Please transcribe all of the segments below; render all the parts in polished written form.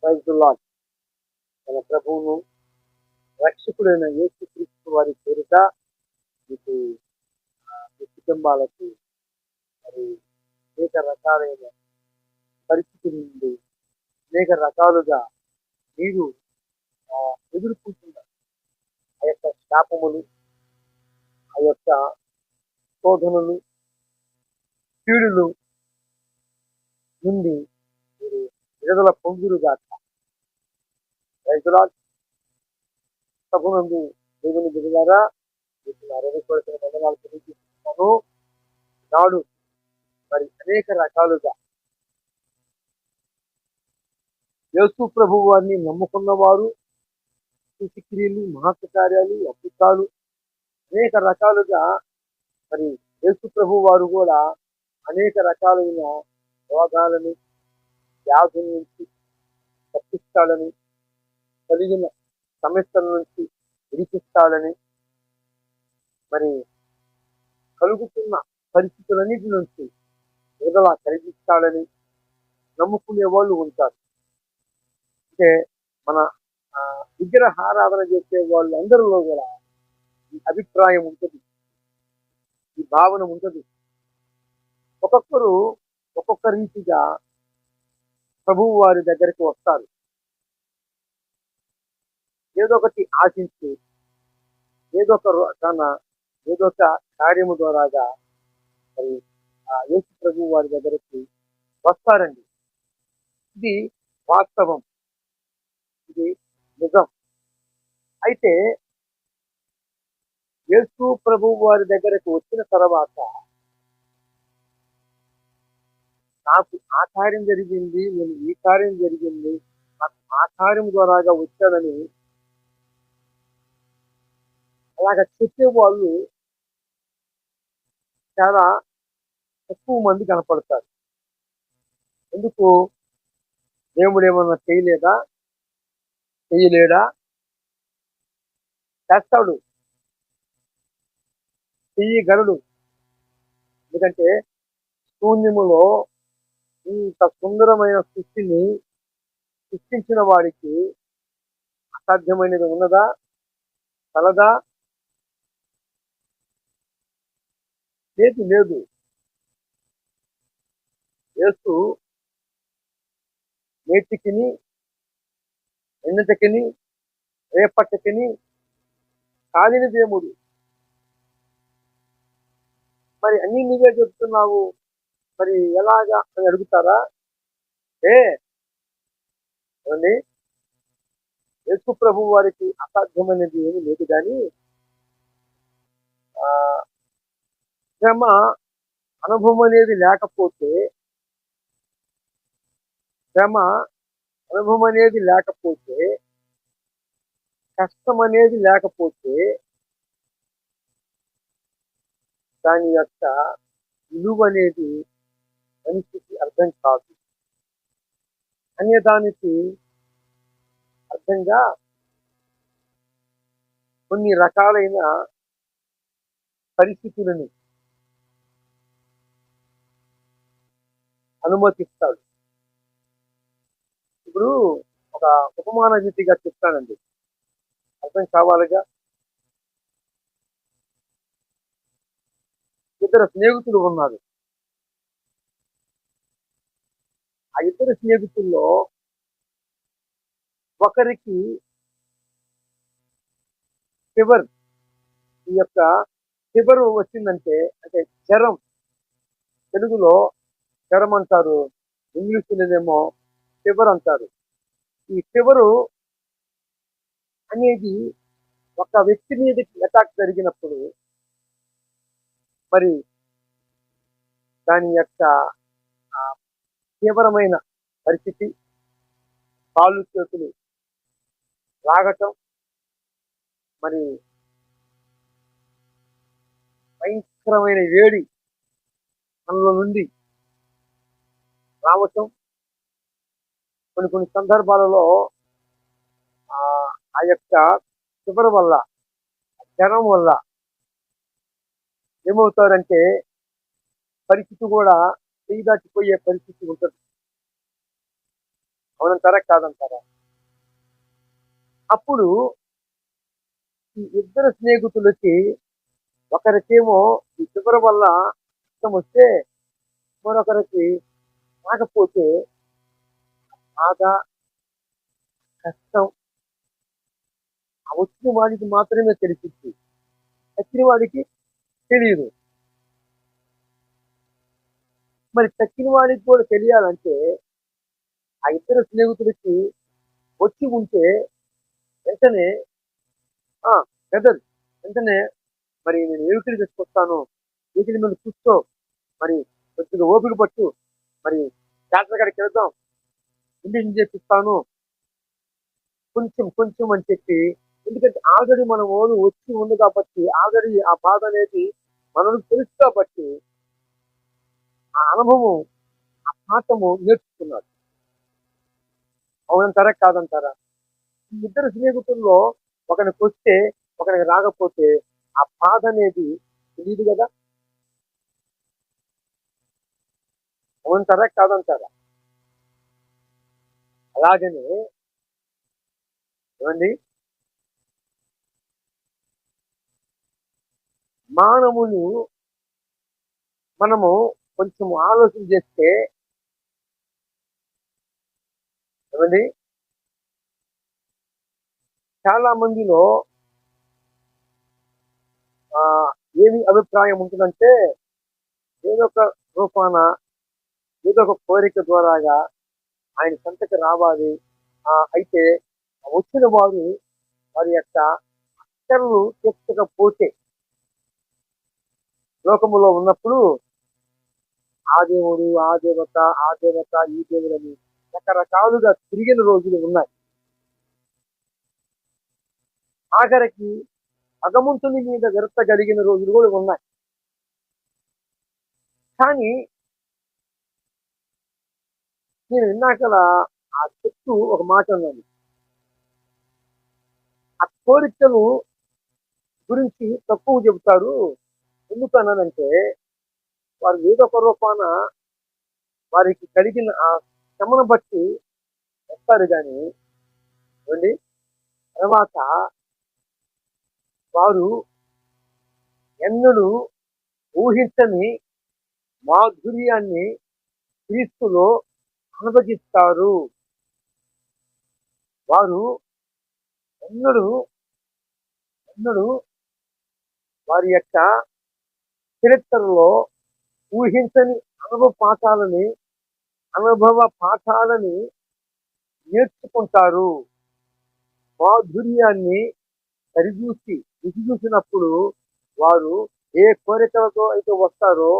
Praise the lord. మన ప్రభువును రక్షకుడైన యేసుక్రీస్తు వారి పేరిట మీకు మీ కుటుంబాలకు మరి అనేక రకాలైన పరిస్థితుల నుండి అనేక రకాలుగా మీరు ఎదుర్కొంటున్న ఆ యొక్క శాపములు, ఆ యొక్క శోధనలు, కీడులు నుండి మీరు విడుదల పొందురుగాక. Praise the lord. ప్రభునందు దేవుని బిడ్డలారా, మీకు నా హృదయపూర్వక వందనాలు తెలియజేస్తున్నాను. నాడు మరి అనేక రకాలుగా యేసు ప్రభు వారిని నమ్ముకున్న వారు సూచక్రియలు, మహత్కార్యాలు, కార్యాలు, అద్భుతాలు అనేక రకాలుగా మరి యేసు ప్రభు వారు కూడా అనేక రకాలైన రోగాలను, వ్యాధుల నుంచి తప్పిస్తాడని, కలిగిన సమస్యల నుంచి విడిపిస్తాడని, మరి కలుగుతున్న పరిస్థితులన్నిటి నుంచి విడుదల కలిగిస్తాడని నమ్ముకునే వాళ్ళు ఉంటారు. అంటే మన విగ్రహారాధన చేసే వాళ్ళందరిలో కూడా ఈ అభిప్రాయం ఉంటుంది, ఈ భావన ఉంటుంది. ఒక్కొక్కరు ఒక్కొక్క రీతిగా ప్రభువు వారి దగ్గరికి వస్తారు. ఏదో ఒకటి ఆశించి ఏదో ఒక కార్యము ద్వారాగా మరి యేసు ప్రభు వారి దగ్గరికి వస్తారండి. ఇది వాస్తవం, ఇది నిజం. అయితే యేసు ప్రభు వారి దగ్గరకు వచ్చిన తర్వాత నాకు ఆ కార్యం జరిగింది, నేను ఈ కార్యం జరిగింది, నాకు ఆ కార్యం ద్వారాగా వచ్చానని అలాగ చెప్పేవాళ్ళు చాలా తక్కువ మంది కనపడతారు. ఎందుకు? దేవుడు ఏమన్నా చేయలేడా? చేస్తాడు, చెయ్యగలడు. ఎందుకంటే శూన్యములో ఇంత సుందరమైన సృష్టిని సృష్టించిన వాడికి అసాధ్యమైనది ఉన్నదా? కలదా? లేదు. యేసు నేటికిని, ఎన్నటికిని, రేపటికిని కాలిన దేవుడు. మరి అన్ని నువ్వే చెప్తున్నావు, మరి ఎలాగా అని అడుగుతారా? ఏమండి, యేసు ప్రభు వారికి అసాధ్యమైనది ఏమీ లేదు. కానీ శ్రమ అనుభవం అనేది లేకపోతే, కష్టం అనేది లేకపోతే దాని యొక్క విలువ అనేది మనిషికి అర్థం కాదు. అనే దానికి అర్థంగా కొన్ని రకాలైన పరిస్థితులను అనుమతిస్తాడు. ఇప్పుడు ఒక ఉపమాన రీతిగా చెప్తానండి, అర్థం కావాలిగా. ఇద్దరు స్నేహితులు ఉన్నారు. ఆ ఇద్దరు స్నేహితుల్లో ఒకరికి ఫీవర్, ఈ యొక్క ఫీవర్ వచ్చిందంటే, అంటే జ్వరం, తెలుగులో జ్వరం అంటారు, ఇంగ్లీష్లోనేమో ఫీవర్ అంటారు. ఈ ఫీవరు అనేది ఒక వ్యక్తి మీదకి అటాక్ జరిగినప్పుడు మరి దాని యొక్క తీవ్రమైన పరిస్థితి, కాళ్ళు చేతులు లాగటం, మరి భయంకరమైన వేడి మనలో నుండి రావటం, కొన్ని సందర్భాలలో ఆ యొక్క ఫీవర్ వల్ల, జ్వరం వల్ల ఏమవుతారంటే పరిస్థితి కూడా చేయి దాటిపోయే పరిస్థితి ఉంటుంది. అవునంటారా కాదంటారా? అప్పుడు ఈ ఇద్దరు స్నేహితులకి ఒకరికేమో ఈ షుగర్ వల్ల కష్టం వస్తే మరొకరికి రాకపోతే బాధ, కష్టం ఆ వచ్చిన వాడికి మాత్రమే తెలిసిద్ది. చచ్చిన వాడికి తెలియదు. మరి చచ్చిన వాడికి కూడా తెలియాలంటే ఆ ఇద్దరు స్నేహితులకి వచ్చి ఉంటే వెంటనే ఆ బ్రదర్ వెంటనే మరి నేను వెహికల్ తీసుకొస్తాను. వెహికల్ మీద కూర్చో, మరి కొద్దిగా ఓపిక పట్టు, మరి డాక్టర్ గారికి వెళ్దాం, ఇంజక్షన్ చేపిస్తాను, కొంచెం కొంచెం అని చెప్పి, ఎందుకంటే ఆల్రెడీ మన ఓను వచ్చి ఉంది కాబట్టి ఆల్రెడీ ఆ బాధ అనేది మనకు తెలుసు కాబట్టి ఆ అనుభవం, ఆ పాఠము నేర్చుకున్నాడు. అవునంటారా కాదంటారా? ఈ ఇద్దరు స్నేహితుల్లో ఒకరికి వస్తే ఒకరికి రాకపోతే ఆ బాధ అనేది తెలియదు కదా. అవునంటారా కాదంటారా? అలాగనే ఏమండి మానవులు మనము కొంచెం ఆలోచన చేస్తే ఏమండి చాలా మందిలో ఆ ఏమి అభిప్రాయం ఉంటుందంటే ఏదో ఒక రూపాన ఏదో ఒక కోరిక ద్వారాగా ఆయన సంతకి రావాలి. అయితే వచ్చిన వారు వారి యొక్క అక్కర్లు తీర్చకపోతే లోకములో ఉన్నప్పుడు ఆ దేవుడు, ఆ దేవత, ఆ దేవత, ఈ దేవుడని రకరకాలుగా తిరిగిన రోజులు ఉన్నాయి. ఆఖరికి భగవంతుని మీద విరక్తగలిగిన రోజులు కూడా ఉన్నాయి. కానీ నేను విన్నాకల ఆ చెట్టు ఒక మాట అన్నది. ఆ కోరికలు గురించి తక్కువ చెబుతారు. ఎందుకన్నానంటే వారు ఏదో ఒక రూపాన వారికి కలిగిన ఆ శ్రమను బట్టి వస్తారు కానీ ఏమండి తర్వాత వారు ఎన్నడూ ఊహించని మాధుర్యాన్ని క్రీస్తులో అనుభవిస్తారు. వారు ఎన్నడూ ఎన్నడూ వారి యొక్క చరిత్రలో ఊహించని అనుభవ పాఠాలని నేర్చుకుంటారు. మాధుర్యాన్ని సరిచూసి రుచి చూసినప్పుడు వారు ఏ కోరికలతో అయితే వస్తారో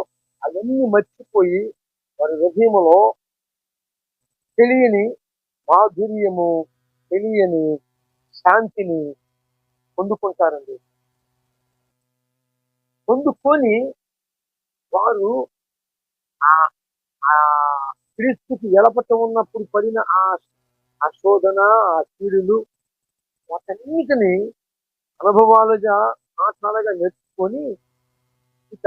అవన్నీ మర్చిపోయి వారి హృదయంలో తెలియని మాధుర్యము, తెలియని శాంతిని పొందుకుంటారండి. పొందుకొని వారు ఆ ఆ క్రీస్తుకి వెలపట ఉన్నప్పుడు పడిన ఆ శోధన, ఆ కీడులు వాటన్నిటిని అనుభవాలుగా పాఠాలుగా నేర్చుకొని ఇక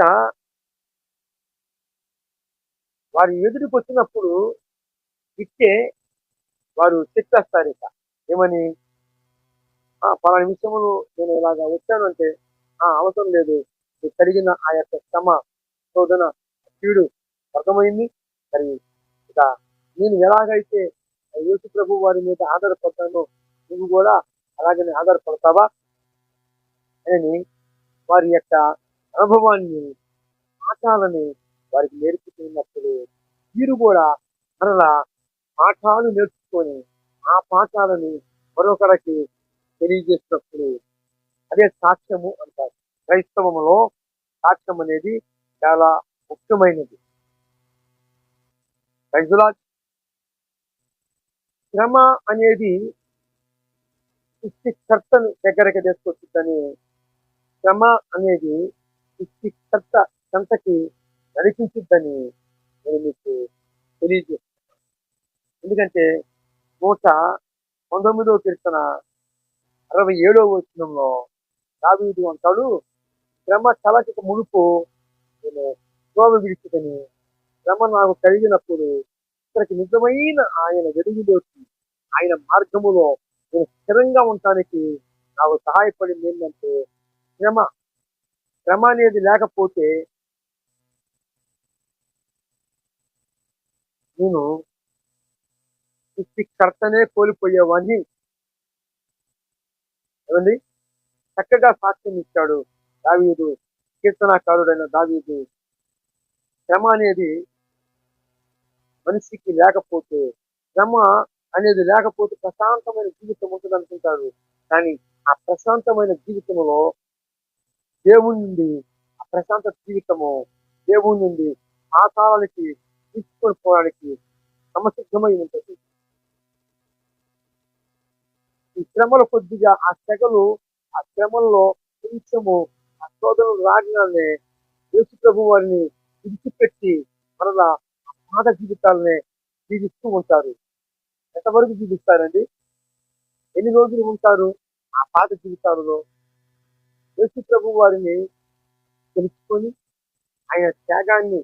వారి ఎదుటికి వచ్చినప్పుడు ఇట్టే వారు చెప్పేస్తారు ఇక ఏమని పలానా విషయములు నేను ఇలాగా వచ్చాను అంటే అవసరం లేదు, నీకు కలిగిన ఆ యొక్క శ్రమ, శోధన, కీడు అర్థమైంది. మరి ఇక నేను ఎలాగైతే యేసు ప్రభు వారి మీద ఆధారపడతానో నువ్వు కూడా అలాగనే ఆధారపడతావా అని వారి యొక్క అనుభవాన్ని, పాఠాలని వారికి నేర్పుతున్నప్పుడు వీరు కూడా మరలా పాఠాలు నేర్చుకొని ఆ పాఠాలని మరొకరికి తెలియజేసినప్పుడు అదే సాక్ష్యము అంటారు. క్రైస్తవములో సాక్ష్యం అనేది చాలా ముఖ్యమైనది. రైతులా శ్రమ అనేది సృష్టికర్తను దగ్గరకి తీసుకొచ్చిందని, శ్రమ అనేది సృష్టికర్త చెంతకి నడిపించిద్దని నేను మీకు తెలియజేస్తాను. ఎందుకంటే 119వ కీర్తన 67వ వచనంలో దావీదు అంటాడు, శ్రమ కలగక మునుపు నేను త్రోవ విడిచితిని, శ్రమ నాకు కలిగినప్పుడు అక్కడికి నిజమైన ఆయన వెలుగులోకి, ఆయన మార్గములో నేను స్థిరంగా ఉండటానికి నాకు సహాయపడింది ఏంటంటే శ్రమ. శ్రమ అనేది లేకపోతే నేను సృష్టికర్తనే కోల్పోయేవాడిని. ఏమండి? చక్కగా సాక్ష్యం ఇచ్చాడు దావీదు, కీర్తనాకారుడైన దావీదు. శ్రమ అనేది మనిషికి లేకపోతే, శ్రమ అనేది లేకపోతే ప్రశాంతమైన జీవితం ఉంటుంది అనుకుంటారు. కానీ ఆ ప్రశాంతమైన జీవితంలో దేవుని నుండి, ఆ ప్రశాంత జీవితము దేవుని నుండి పాతాళానికి తీసుకొని పోవడానికి సమసిద్ధమై ఉంటుంది. ఈ శ్రమల కొద్దిగా ఆ తెగలు, ఆ శ్రమల్లో కొంచెము ఆ శోధనలు రాగానే యేసు ప్రభు వారిని విడిచిపెట్టి మరలా ఆ పాత జీవితాలనే జీవిస్తూ ఉంటారు. ఎంతవరకు జీవిస్తారండి? ఎన్ని రోజులు ఉంటారు ఆ పాత జీవితాలలో? యేసు ప్రభు వారిని తెలుసుకొని ఆయన త్యాగాన్ని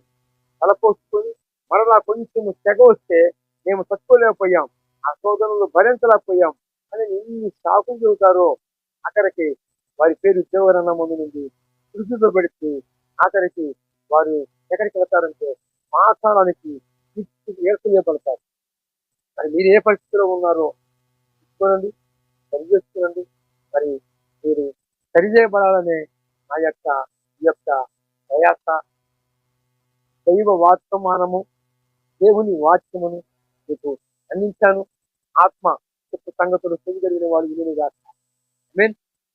తలపోసుకొని మరలా కొంచెం తెగ వస్తే మేము తట్టుకోలేకపోయాం, ఆ శోధనలు భరించలేకపోయాం అని ఎన్ని సాకులు చెబుతారో అక్కడికి వారి పేరు దేవరన్న ముందు నుండి మృత్యుపబడితే ఆఖరికి వారు ఎక్కడికి వెళ్తారంటే పాతాళానికి ఏర్పడతారు. మరి మీరు ఏ పరిస్థితిలో ఉన్నారో చూసుకోనండి, సరి చేసుకోనండి. మరి మీరు సరిచేయబడాలనే నా యొక్క ఈ యొక్క ప్రయాస, దైవ వాక్యమానము, దేవుని వాక్యమును మీకు అందించాను. ఆత్మ సంగతులు తెలియగలిగిన వాడు వినుగాక. ఆమేన్.